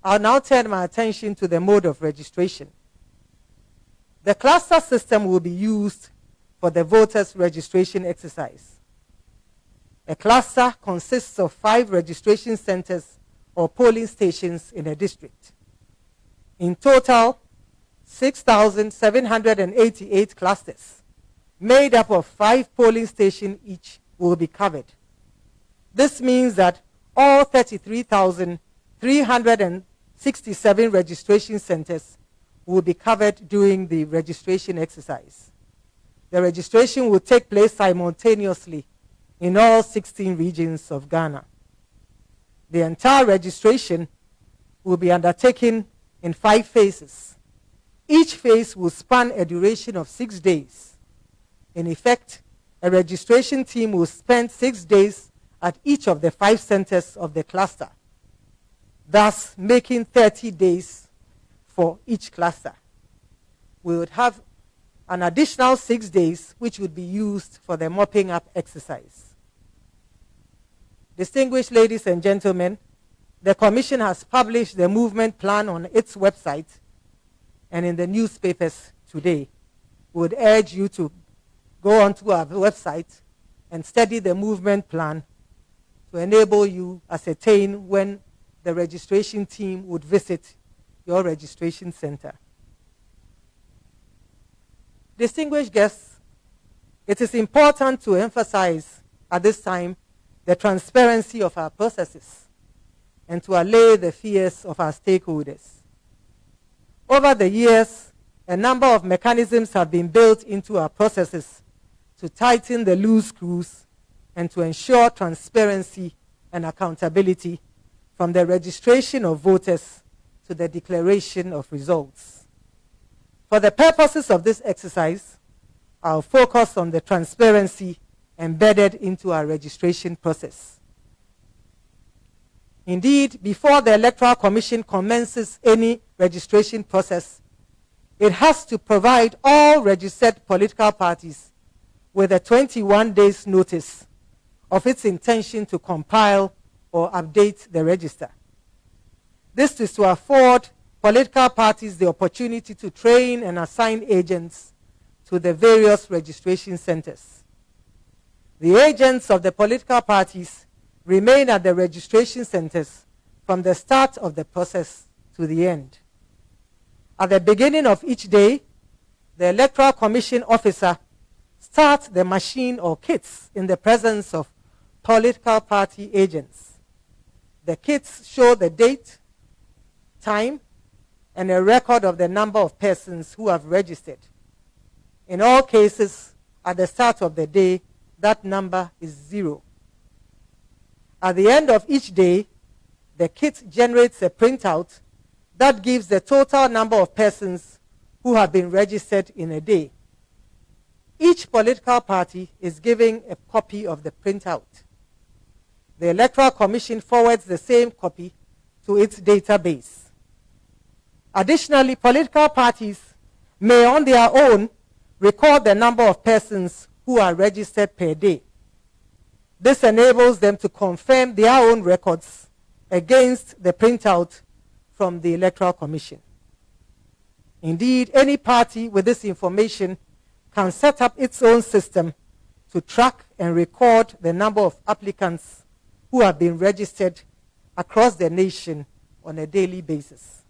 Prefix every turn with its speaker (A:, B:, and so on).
A: I'll now turn my attention to the mode of registration. The cluster system will be used for the voters' registration exercise. A cluster consists of 5 registration centers or polling stations in a district. In total, 6,788 clusters, made up of 5 polling stations each, will be covered. This means that all 33,367 registration centers will be covered during the registration exercise. The registration will take place simultaneously in all 16 regions of Ghana. The entire registration will be undertaken in 5 phases. Each phase will span a duration of 6 days. In effect, a registration team will spend 6 days at each of the 5 centers of the cluster, thus making 30 days for each cluster. We would have an additional 6 days which would be used for the mopping up exercise. Distinguished ladies and gentlemen, the Commission has published the movement plan on its website and in the newspapers today. We would urge you to go onto our website and study the movement plan to enable you ascertain when the registration team would visit your registration center. Distinguished guests, it is important to emphasize at this time the transparency of our processes and to allay the fears of our stakeholders. Over the years, a number of mechanisms have been built into our processes to tighten the loose screws and to ensure transparency and accountability from the registration of voters to the declaration of results. For the purposes of this exercise, I'll focus on the transparency embedded into our registration process. Indeed, before the Electoral Commission commences any registration process, it has to provide all registered political parties with a 21 days notice of its intention to compile or update the register. This is to afford political parties the opportunity to train and assign agents to the various registration centers. The agents of the political parties remain at the registration centers from the start of the process to the end. At the beginning of each day, the Electoral Commission officer starts the machine or kits in the presence of political party agents. The kits show the date, time, and a record of the number of persons who have registered. In all cases, at the start of the day, that number is 0. At the end of each day, the kit generates a printout that gives the total number of persons who have been registered in a day. Each political party is given a copy of the printout. The Electoral Commission forwards the same copy to its database. Additionally, political parties may on their own record the number of persons who are registered per day. This enables them to confirm their own records against the printout from the Electoral Commission. Indeed, any party with this information can set up its own system to track and record the number of applicants who have been registered across the nation on a daily basis.